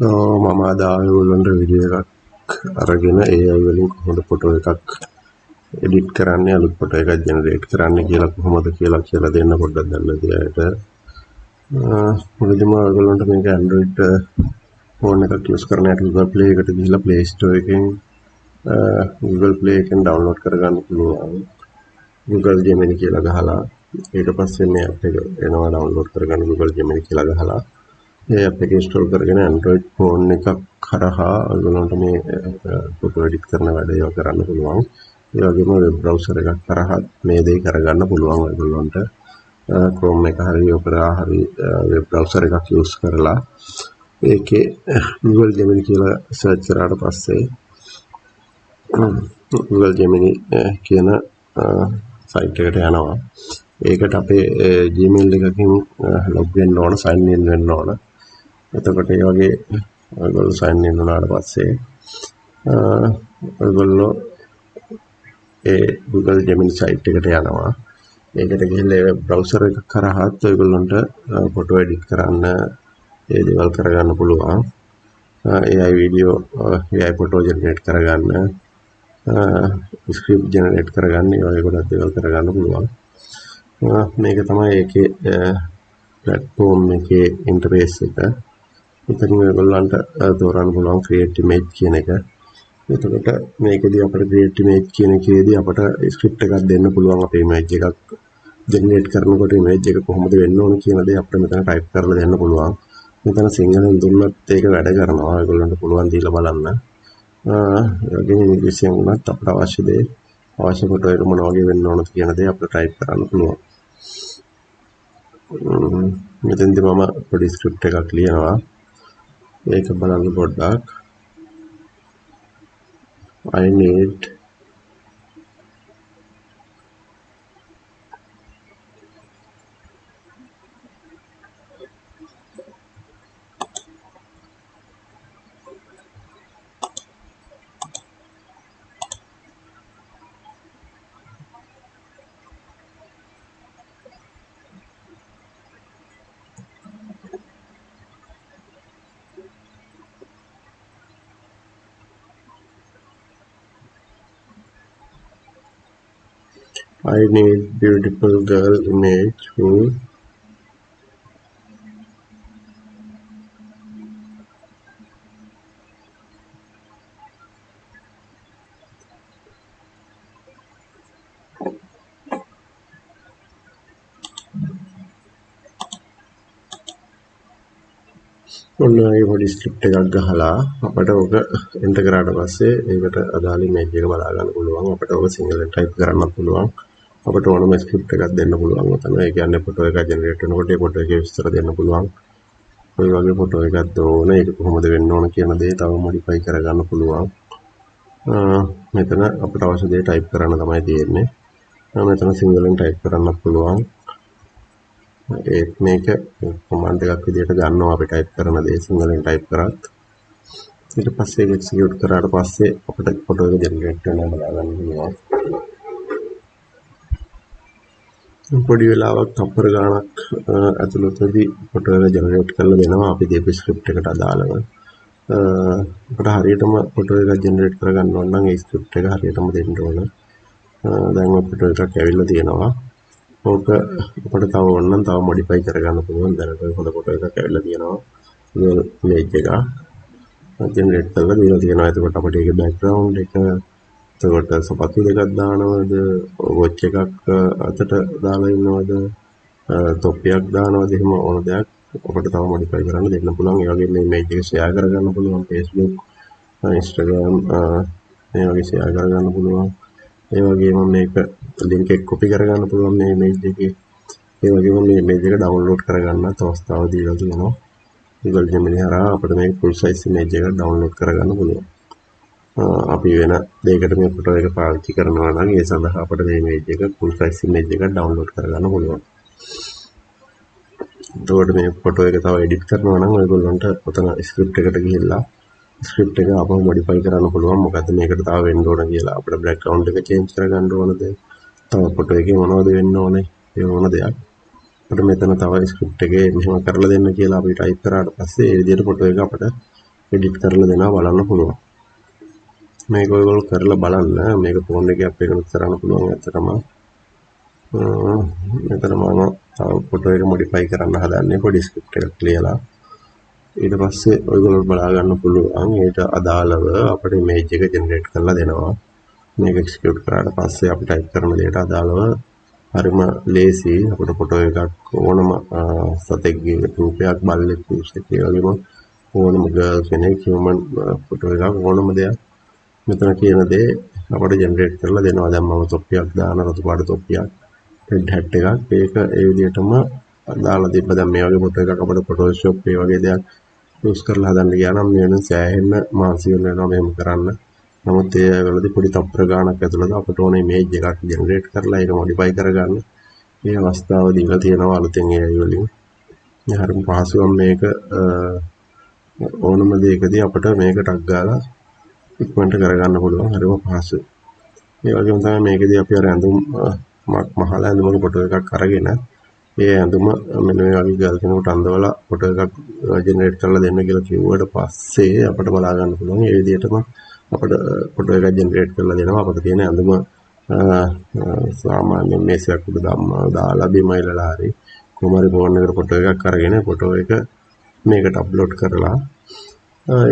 මම අද ඔයගොල්ලන්ට වීඩියෝ එකක් අරගෙන AI වලින් කොහොමද ෆොටෝ එකක් එඩිට් කරන්නේ අලුත් ෆොටෝ එකක් ජෙනරේට් කරන්නේ කියලා කොහොමද කියලා දෙන්න පොඩ්ඩක් දැන් නැති අයට. මුලදීම ඔයගොල්ලන්ට මේක Android ෆෝන් එකක් යූස් කරන අයට Google Play එකට ගිහිල්ලා Play Store එකෙන් Google Play එකෙන් ඩවුන්ලෝඩ් කරගන්න පුළුවන්. Google Gemini කියලා ගහලා ඊට පස්සේ මේ ඇප් එක එනවා ඩවුන්ලෝඩ් කරගන්න Google Gemini කියලා ගහලා ඒ ඇප් එක ඉන්ස්ටෝල් කරගෙන Android ෆෝන් එකක් කරහා ඔයගොල්ලන්ට මේ ෆොටෝ එඩිට් කරන වැඩ ඒවා කරන්න පුළුවන්. ඒ වගේම වෙබ් බ්‍රවුසර් එකක් කරහා මේ දේ කරගන්න පුළුවන් ඔයගොල්ලන්ට. Chrome එක හරි Opera හරි වෙබ් බ්‍රවුසර් එකක් යූස් කරලා ඒකේ Google Gemini කියලා සර්ච් කරාට පස්සේ Google Gemini කියන සයිට් එකට යනවා. ඒකට අපේ Gmail එකකින් log වෙන්න ඕන, sign in වෙන්න ඕන. එතකොට ඒ වගේ ඔයගොල්ලෝ sign in වුණාට පස්සේ ඔයගොල්ලෝ ඒ Google Gemini site එකට යනවා. ඒකට ගිහිල්ලා ඒ browser එක කරහත් ඔයගොල්ලන්ට ෆොටෝ එඩිට් කරන්න ඒ දේවල් කරගන්න පුළුවන්. AI video AI photo generate කරගන්න, script generate කරගන්න, ඒ වගේ ගොඩක් දේවල් කරගන්න පුළුවන්. මේක තමයි ඒකේ platform එකේ interface එක. ඉතින් ඔයගොල්ලන්ට තෝරන්න පුළුවන් create image කියන එක. එතකොට මේකෙදී අපිට create image කියන එකේදී අපට script එකක් දෙන්න පුළුවන් අපේ image එකක් generate කරනකොට image එක කොහොමද වෙන්න ඕන කියන දේ අපිට මෙතන type කරලා දෙන්න පුළුවන්. මෙතන සිංහලෙන් දුන්නත් ඒක වැඩ කරනවා. ඔයගොල්ලන්ට පුළුවන් දීලා බලන්න. ඒ වගේම ඉංග්‍රීසියෙන් වුණත් අපට අවශ්‍ය දේ අවශ්‍ය ෆොටෝ එක මොන වගේ වෙන්න ඕනද කියන දේ අපිට type කරන්න පුළුවන්. මෙතෙන්දී මම පොඩි script එකක් ලියනවා. ඒක බලන්න පොඩ්ඩක්. I need beautiful girl image who ඔන්න ඒ පොඩි ස්ක්‍රිප්ට් එකක් ගහලා අපිට ඔක එන්ටර් කරාට පස්සේ ඒකට අදාළ ඉමේජ් එක බලා ගන්න පුළුවන්. අපිට ඔක සිංහලෙන් ටයිප් කරන්නත් පුළුවන්. අපිට ඕනම ස්ක්‍රිප්ට් එකක් දෙන්න පුළුවන්. ඔතන ඒ කියන්නේ ෆොටෝ එක ජෙනරේට් වෙනකොට ඒ ෆොටෝ එකේ විස්තර දෙන්න පුළුවන්. ඔය වගේ ෆොටෝ එකක් ඕන, ඒක කොහොමද වෙන්න ඕන කියන දේ තව මොඩිෆයි කරගන්න පුළුවන්. මෙතන අපිට අවශ්‍ය දේ ටයිප් කරන්න තමයි තියෙන්නේ. මෙතන සිංහලෙන් ටයිප් කරන්නත් පුළුවන්. මේක කමාන්ඩ් එකක් විදිහට ගන්නවා අපි ටයිප් කරන දේ සිංහලෙන් ටයිප් කරත්. ඊට පස්සේ ඒක එක්සිකියුට් කරාට පස්සේ අපිට ෆොටෝ එක ජෙනරේට් වෙනවා බලා ගන්න පුළුවන්. පොඩි වෙලාවක් තප්පර ගාණක් ඇතුළතදී ෆොටෝ එක ජෙනරේට් කරලා දෙනවා අපි දීපු ස්ක්‍රිප්ට් එකට අදාළව. අපිට හරියටම ෆොටෝ එකක් ජෙනරේට් කරගන්න ඕන නම් ඒ ස්ක්‍රිප්ට් එක හරියටම දෙන්න ඕන. දැන් ඔය ෆොටෝ එකක් ඇවිල්ලා තියෙනවා. ඕක අපිට තව ඕන නම් තව මොඩිෆයි කරගන්න පුළුවන්. දැනට හොඳ ෆොටෝ එකක් ඇවිල්ලා තියෙනවා. ඉමේජ් එක ජෙනරේට් කරලා දීලා තියෙනවා. එතකොට අපිට ඒකේ බෑග්ග්‍රවුන්ඩ් එක, එතකොට සපත්තු දෙකක් දානවද, වොච් එකක් අතට දාලා ඉන්නවද, තොප්පියක් දානවද, එහෙම ඕන දෙයක් අපිට තව මොඩිෆයි කරන්න දෙන්න පුළුවන්. ඒ වගේම මේ ඉමේජ් එක ෂෙයා කරගන්න පුළුවන් Facebook, Instagram මේ වගේ ෂෙයා කරගන්න පුළුවන්. ඒ වගේම මේක ලින්ක් එක කොපි කරගන්න පුළුවන් මේ ඉමේජ් එකේ. ඒ වගේම මේ ඉමේජ් එක ඩවුන්ලෝඩ් කරගන්නත් අවස්ථාව දීලා තියෙනවා. Google Gemini හරහා අපිට මේ full size image එක ඩවුන්ලෝඩ් කරගන්න පුළුවන්. අපි වෙන දෙයකට මේ ෆොටෝ එක පාවිච්චි කරනවා නම් ඒ සඳහා අපිට මේ image එක full size image එක ඩවුන්ලෝඩ් කරගන්න පුළුවන්. එතකොට මේ ෆොටෝ එක තව එඩිට් කරනවා නම් ඔයගොල්ලන්ට ඔතන ස්ක්‍රිප්ට් එකට ගිහිල්ලා ස්ක්‍රිප්ට් එක අපව මොඩිෆයි කරන්න පුළුවන්. මොකද මේකට තව වෙන්න ඕන කියලා අපිට බෑග්ග්‍රවුන්ඩ් එක චේන්ජ් කරගන්න ඕනද, තව ෆොටෝ එකේ මොනවද වෙන්න ඕනේ, ඒ ඕන දෙයක් අපිට මෙතන තව ස්ක්‍රිප්ට් එකේ මෙහෙම කරලා දෙන්න කියලා අපි ටයිප් කරාට පස්සේ ඒ විදිහට ෆොටෝ එක අපිට එඩිට් කරලා දෙනවා බලන්න පුළුවන්. මේක ඔයගොල්ලෝ කරලා බලන්න. මේක ෆෝන් එකේ අප් එකකට කරන්න පුළුවන් ඇත්තටම. මෙතන මම තව ෆොටෝ එක මොඩිෆයි කරන්න හදන්නේ පොඩි ස්ක්‍රිප්ට් එකක් ලියලා. ඊට පස්සේ ඔයගොල්ලෝ බලා ගන්න පුළුවන් ඒට අදාළව අපිට ඉමේජ් එක ජෙනරේට් කරලා දෙනවා. මේක එක්සිකියුට් කරාට පස්සේ අපි ටයිප් කරන දෙයට අදාළව හරිම ලේසි අපිට ෆොටෝ එකක් ඕනම සතෙක්ගේ රූපයක් බල්ලෙක් පුරුෂයෙක් ඒ වගේම ඕනම ගර්ල් කෙනෙක් හියුමන් ෆොටෝ එකක් ඕනම දෙයක් මෙතන කියන දේ අපිට ජෙනරේට් කරලා දෙනවා. දැන් මම තොප්පියක් දාන රතු පාට තොප්පියක් රෙඩ් හැට් එකක් ඒක ඒ විදිහටම දාලා තිබ්බ. දැන් මේ වගේ ෆොටෝ එකක් අපිට ෆොටෝෂොප් ඒ වගේ දෙයක් යූස් කරලා හදන්න ගියා නම් මේ වෙන සෑහෙන්න මාසි වෙනවා මෙහෙම කරන්න. නමුත් ඒ වලදී පොඩි තප්පර ගානක් ඇතුළත අපිට ඕන ඉමේජ් එකක් ජෙනරේට් කරලා ඒක මොඩිෆයි කරගන්න මේ අවස්ථාව දීලා තියෙනවා අලුතෙන් AI වලින්. මේ හරිම පහසුවෙන් මේක ඕනම දෙයකදී අපිට මේක ටක් ගාලා ඉක්මනට කරගන්න පුළුවන් හරිම පහසුයි. ඒ වගේම තමයි මේකදී අපි අර ඇඳුම් මහල ඇඳුමක ෆොටෝ එකක් අරගෙන ඒ ඇඳුම මෙන්න මේ වගේ ගල් කෙනෙකුට අඳවලා ෆොටෝ එකක් ජෙනරේට් කරලා දෙන්න කියලා කිව්වට පස්සේ අපිට බලා ගන්න පුළුවන් ඒ විදිහටම අපිට ෆොටෝ එකක් ජෙනරේට් කරලා දෙනවා. අපිට තියෙන ඇඳුම සාමාන්‍ය මේසයක් උඩ දාලා බිම ඉලලා හරි කොහොම හරි ෆෝන් එකට ෆොටෝ එකක් අරගෙන ෆොටෝ එක මේකට අප්ලෝඩ් කරලා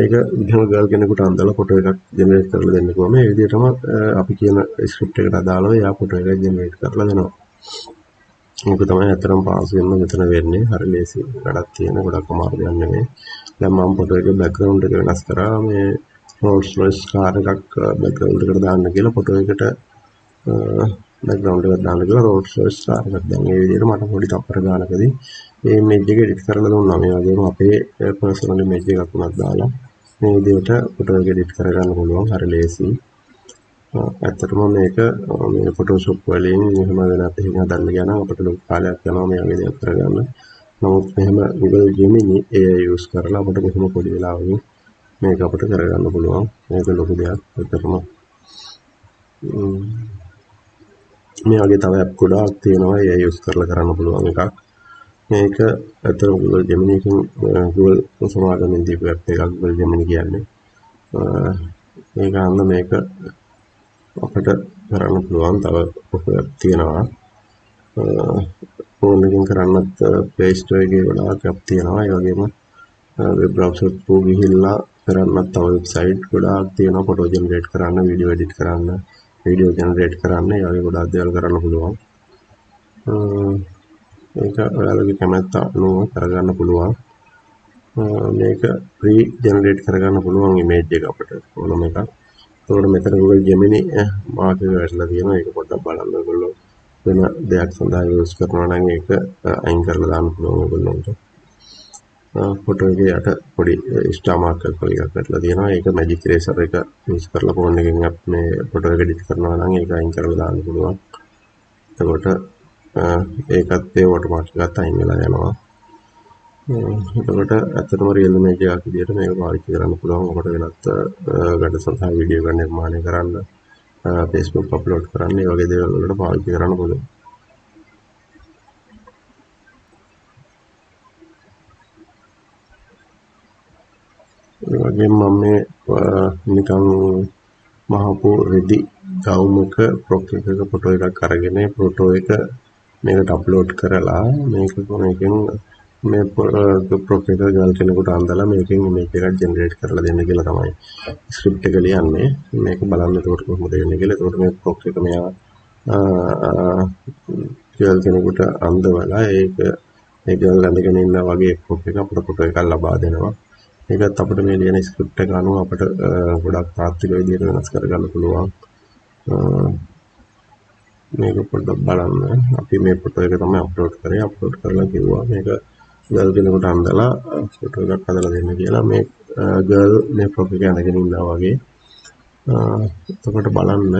ඒක එහෙම ගර්ල් කෙනෙකුට අඳලා ෆොටෝ එකක් ජෙනරේට් කරලා දෙන්න කිව්වම මේ විදිහටම අපි කියන ස්ක්‍රිප්ට් එකට අදාළව එයා ෆොටෝ එකක් ජෙනරේට් කරලා දෙනවා. ඒක තමයි අතරම පහසුවෙන්ම මෙතන වෙන්නේ. හරි ලේසි වැඩක් තියෙන ගොඩක් අමාරු දෙයක් නෙමෙයි. දැන් මම ෆොටෝ එකේ බෑග්ග්‍රවුන්ඩ් එක වෙනස් කරා. මේ රෝල්ස් රොයිස් කාර් එකක් බෑග්ග්‍රවුන්ඩ් එකට දාන්න කියලා ෆොටෝ එකට බෑග්ග්‍රවුන්ඩ් එකට දාන්න කියලා රෝල්ස් රොයිස් කාර් එකක්. දැන් මේ විදිහට මට පොඩි තප්පර ගානකදී මේ ඉමේජ් එක එඩිට් කරලා දුන්නා. මේ වගේම අපේ පර්සනල් ඉමේජ් එකක් උනත් දාලා මේ විදිහට ෆොටෝ එක එඩිට් කරගන්න පුළුවන්. හරි ලේසි. ඇත්තටම මේක මේ ෆොටෝෂොප් වලින් එහෙම වෙන අපිට හදන්න ගියා නම් අපිට ලොකු කාලයක් යනවා මේ වගේ දේවල් කරගන්න. නමුත් මෙහෙම Google Gemini AI use කරලා අපිට මෙහෙම පොඩි වෙලාවකින් මේක අපිට කරගන්න පුළුවන්. මේක ලොකු දෙයක්. ඇත්තටම මේ වගේ තව ඇප් ගොඩාක් තියෙනවා AI use කරලා කරන්න පුළුවන් එකක්. මේක ඇත්තටම Google Gemini එකෙන් Google සමාගමෙන් දීපු ඇප් එකක් Google Gemini කියන්නේ. මේක අන්න මේක අපිට කරන්න පුළුවන් තව තියෙනවා. ෆෝන් එකෙන් කරන්නත් Play Store එකේ ගොඩාක් ඇප් තියෙනවා. ඒ වගේම වෙබ් බ්‍රවුසර් through ගිහිල්ලා කරන්නත් තව වෙබ්සයිට් ගොඩාක් තියෙනවා. ෆොටෝ ජෙනරේට් කරන්න, වීඩියෝ එඩිට් කරන්න, වීඩියෝ ජෙනරේට් කරන්න, ඒ වගේ ගොඩාක් දේවල් කරන්න පුළුවන්. මේක ඔයාලගේ කැමැත්ත අනුව කරගන්න පුළුවන්. මේක ප්‍රී ජෙනරේට් කරගන්න පුළුවන් ඉමේජ් එක අපිට ඕනම එකක්. ඒකට මෙතන Google Gemini මාක් එක වැටලා තියෙනවා. ඒක පොඩ්ඩක් බලන්න ඔයගොල්ලෝ වෙන දෙයක් සඳහා යූස් කරනවා නම් ඒක අයින් කරලා දාන්න පුළුවන් ඔයගොල්ලන්ට. ෆොටෝ එකේ යට පොඩි ස්ටාර් මාක් එකක් වගේ එකක් වැටලා තියෙනවා. ඒක මැජික් ඉරේසර් එක යූස් කරලා ෆෝන් එකෙන් මේ ෆොටෝ එක එඩිට් කරනවා නම් ඒක අයින් කරලා දාන්න පුළුවන්. එතකොට ඒකත් ඒ ඔටෝමැටික් එකත් අයින් වෙලා යනවා. එතකොට ඇත්තටම රියල් ඉමේජ් එකක් විදිහට මේක පාවිච්චි කරන්න පුළුවන්. ඔකට වෙනත් වැඩ සඳහා වීඩියෝ ගන්න නිර්මාණය කරන්න, Facebook අප්ලෝඩ් කරන්න, ඒ වගේ දේවල් වලට පාවිච්චි කරන්න පුළුවන්. ඒ වගේම මම මේ නිකන් මහපු රෙදි ගවුමක ප්‍රොක් එකක ෆොටෝ එකක් අරගෙන ෆොටෝ එක මේකට අප්ලෝඩ් කරලා මේකෙන් මේ ප්‍රොක් එක ගල් කෙනෙකුට අඳලා මේකෙන් ඉමේජ් එකක් ජෙනරේට් කරලා දෙන්න කියලා තමයි ස්ක්‍රිප්ට් එක ලියන්නේ. මේක බලන්න එතකොට කොහොමද වෙන්නේ කියලා. එතකොට මේ ප්‍රොක් එක මෙයා ගල් කෙනෙකුට අඳවලා ඒක ඒ ගල් අඳගෙන ඉන්න වගේ ප්‍රොක් එක අපිට ෆොටෝ එකක් ලබා දෙනවා. ඒකත් අපිට මේ ලියන ස්ක්‍රිප්ට් එක අනුව අපිට ගොඩක් තාත්වික විදිහට වෙනස් කරගන්න පුළුවන්. මේක පොඩ්ඩක් බලන්න. අපි මේ ෆොටෝ එක තමයි අප්ලෝඩ් කරේ. අප්ලෝඩ් කරලා කිව්වා මේක ගර්ල් කෙනෙකුට අඳලා ෆොටෝ එකක් හදලා දෙන්න කියලා. මේ ගර්ල් මේ ප්‍රොෆ් එක අඳගෙන ඉන්නවා වගේ. එතකොට බලන්න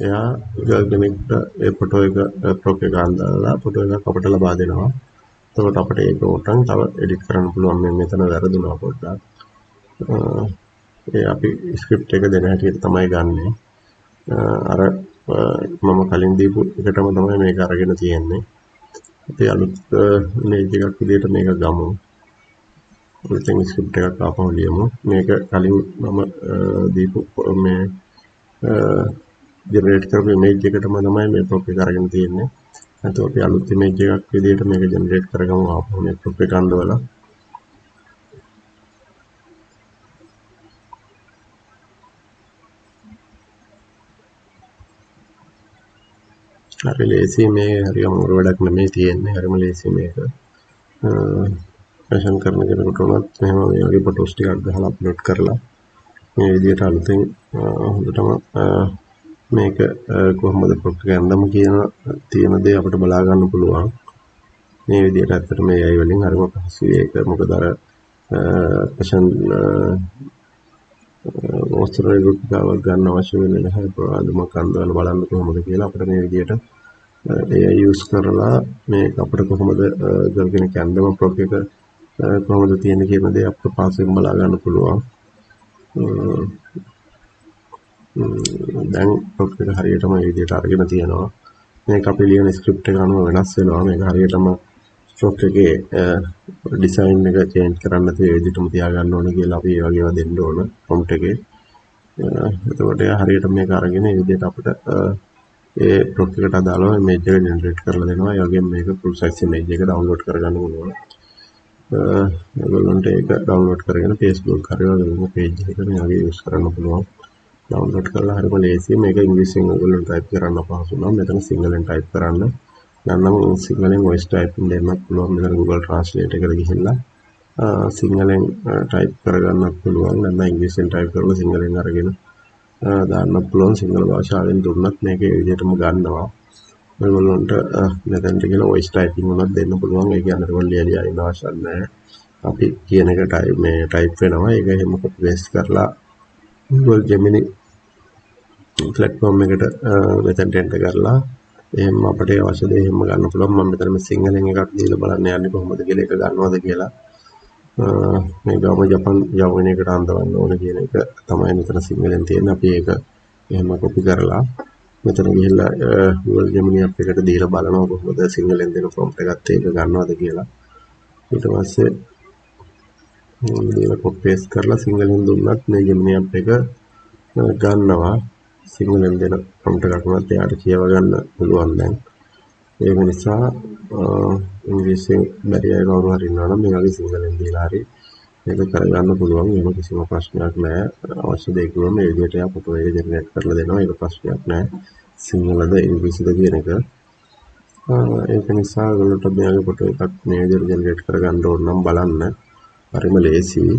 එයා ගර්ල් කෙනෙක්ට ඒ ෆොටෝ එක ප්‍රොෆ් එක අඳලා ෆොටෝ එකක් අපිට ලබා දෙනවා. එතකොට අපිට ඒක උටන් තව එඩිට් කරන්න පුළුවන්. මේ මෙතන වැරදුනා පොඩ්ඩක්. ඒ අපි ස්ක්‍රිප්ට් එක දෙන හැටියට තමයි ගන්නෙ. අර මම කලින් දීපු එකටම තමයි මේක අරගෙන තියෙන්නේ. අපි අලුත් ඉමේජ් එකක් විදිහට මේක ගමු. අලුතෙන් ස්ක්‍රිප්ට් එකක් ආපහු ලියමු. මේක කලින් මම දීපු මේ ජෙනරේට් කරපු ඉමේජ් එකටම තමයි මේ ප්‍රොප් එක අරගෙන තියෙන්නේ. එතකොට අපි අලුත් ඉමේජ් එකක් විදිහට මේක ජෙනරේට් කරගමු ආපහු මේ ප්‍රොප් එක අඳවලා. හරි ලේසි මේ හරි අමාරු වැඩක් නෙමෙයි තියෙන්නේ. හරිම ලේසි මේක. ෆැෂන් කරන කෙනෙකුට උනත් මෙහෙම මේ වගේ ෆොටෝස් ටිකක් ගහලා අප්ලෝඩ් කරලා මේ විදිහට අලුතෙන් හොඳටම මේක කොහොමද ප්‍රොප් එක ඇඳම කියන තියෙන දේ අපිට බලා ගන්න පුළුවන්. මේ විදිහට ඇත්තට මේ AI වලින් හරිම පහසුයි ඒක. මොකද අර ෆැෂන් වස්ත්‍ර රූපකාවක් ගන්න අවශ්‍ය වෙන්නේ නැහැ. ප්‍රාදමක් අඳවලා බලන්න කොහොමද කියලා අපිට මේ විදිහට AI යූස් කරලා මේක අපිට කොහොමද ගල්ගෙන කැන්දම ප්‍රොප් එක කොහොමද තියෙන්නේ කියන දේ අපිට පාසෙන් බලා ගන්න පුළුවන්. දැන් ප්‍රොප් එක හරියටම මේ විදිහට අරගෙන තියෙනවා. මේක අපි ලියන ස්ක්‍රිප්ට් එක අනුව වෙනස් වෙනවා. මේක හරියටම ප්‍රොප් එකේ ඩිසයින් එක චේන්ජ් කරන්න නැතුව ඒ විදිහටම තියාගන්න ඕනේ කියලා අපි ඒ වගේව දෙන්න ඕන ප්‍රොම්ප්ට් එකේ. එතකොට එයා හරියට මේක අරගෙන ඒ විදිහට අපිට ඒ ප්‍රොප් එකට අදාළව ඉමේජ් එක ජෙනරේට් කරලා දෙනවා. ඒ වගේම මේක ෆුල් සයිස් ඉමේජ් එක ඩවුන්ලෝඩ් කරගන්න පුළුවන්. ඔයගොල්ලන්ට ඒක ඩවුන්ලෝඩ් කරගෙන Facebook හරි වගේ පේජ් එකක මේ වගේ යූස් කරන්න පුළුවන්. ඩවුන්ලෝඩ් කරලා හරිම ලේසියි. මේක ඉංග්‍රීසියෙන් ඔයගොල්ලන්ට ටයිප් කරන්න අපහසු නම් මෙතන සිංහලෙන් ටයිප් කරන්න. නැත්නම් සිංහලෙන් වොයිස් ටයිපින් දෙන්නත් පුළුවන්. මෙතන Google Translate එකට ගිහිල්ලා සිංහලෙන් ටයිප් කරගන්නත් පුළුවන්. නැත්නම් ඉංග්‍රීසියෙන් ටයිප් කරලා සිංහලෙන් අරගෙන දාන්නත් පුළුවන්. සිංහල භාෂාවෙන් දුන්නත් මේක ඒ විදිහටම ගන්නවා. ඔයගොල්ලන්ට මෙතනට කියලා වොයිස් ටයිපින් උනත් දෙන්න පුළුවන්. ඒ කියන්නේ ඔයගොල්ලෝ ලියලා ඉන්න අවශ්‍ය නැහැ. අපි කියන එක ටයිප් වෙනවා. ඒක එහෙම කොපි පේස්ට් කරලා Google Gemini platform එකට මෙතනට එන්ටර් කරලා එහෙම අපිට අවශ්‍ය දේ එහෙම ගන්න පුළුවන්. මම මෙතන මේ සිංහලෙන් එකක් දීලා බලන්න යන්නේ කොහොමද කියලා ඒක ගන්නවද කියලා. මේ ගම ජපන් යවගෙන එකට අඳවන්න ඕන කියන එක තමයි මෙතන සිංහලෙන් තියෙන්නේ. අපි ඒක එහෙම කොපි කරලා මෙතන ගිහිල්ලා Google Gemini app එකට දීලා බලනවා කොහොමද සිංහලෙන් දෙන prompt එකත් ඒක ගන්නවද කියලා. ඊට පස්සේ දීලා කොපි පේස්ට් කරලා සිංහලෙන් දුන්නත් මේ Gemini app එක ගන්නවා. සිංහලෙන් දෙන prompt එකක් වුණත් එයාට කියව ගන්න පුළුවන් දැන්. ඒක නිසා ඉංග්‍රීසියෙන් බැරි අය කවුරු හරි ඉන්නවා නම් මේ වගේ සිංහලෙන් දීලා හරි මේක කරගන්න පුළුවන්. එහෙම කිසිම ප්‍රශ්නයක් නැහැ. අවශ්‍ය දේ කිව්වම මේ විදිහට එයා ෆොටෝ එක ජෙනරේට් කරලා දෙනවා. ඒක ප්‍රශ්නයක් නැහැ. සිංහලද ඉංග්‍රීසිද කියන එක. ඒක නිසා ඔයගොල්ලන්ට මේ වගේ ෆොටෝ එකක් මේ විදිහට ජෙනරේට් කරගන්න ඕන නම් බලන්න. හරිම ලේසියි.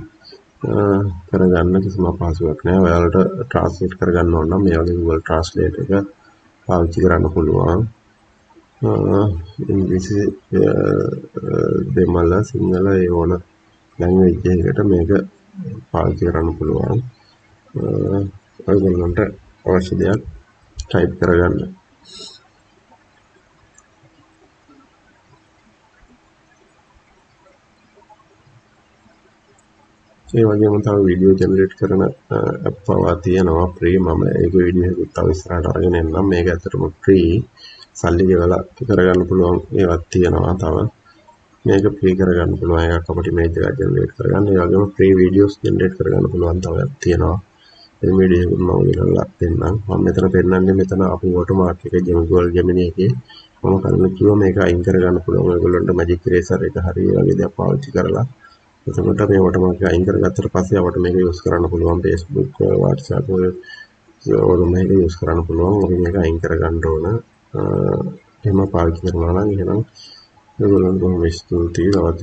කරගන්න කිසිම අපහසුයක් නැහැ. ඔයාලට ට්‍රාන්ස්ලේට් කරගන්න ඕන නම් මේ වගේ Google Translate එක පාවිච්චි කරන්න පුළුවන්. ඉංග්‍රීසි දෙමළ සිංහල ඒ ඕන ලැන්ග්වේජ් එකකට මේක පාවිච්චි කරන්න පුළුවන්. ඔයගොල්ලන්ට අවශ්‍ය දෙයක් ටයිප් කරගන්න. ඒ වගේම තව වීඩියෝ ජෙනරේට් කරන ඇප් පවා තියෙනවා ෆ්‍රී. මම ඒක වීඩියෝ එකක් තව ඉස්සරහට අරගෙන එන්නම්. මේක ඇත්තටම ෆ්‍රී. සල්ලි ගෙවලා කරගන්න පුළුවන් ඒවත් තියෙනවා තව. මේක ෆ්‍රී කරගන්න පුළුවන් එකක් අපිට ඉමේජ් එකක් ජෙනරේට් කරගන්න. ඒ වගේම ෆ්‍රී වීඩියෝස් ජෙනරේට් කරගන්න පුළුවන් තව තියෙනවා. මේ වීඩියෝ එක මම ඊළඟට දෙන්නම්. මම මෙතන පෙන්නන්නේ මෙතන අපි වෝටර්මාර්ක් එක Google Gemini එකේ මම කලින් කිව්වා මේක අයින් කරගන්න පුළුවන්. ඔයගොල්ලන්ට magic eraser එක හරි ඒ වගේ දේවල් පාවිච්චි කරලා එතකොට මේ වෝටර්මාර්ක් එක අයින් කරගත්තට පස්සේ අපිට මේක යූස් කරන්න පුළුවන්. Facebook WhatsApp ඔය මේක යූස් කරන්න පුළුවන්. අපි මේක අයින් කරගන්න ඕන. එහෙම පාවිච්චි කරනවා නම් එහෙනම් ඔයගොල්ලන්ට බොහොම ස්තුතියි. තවත්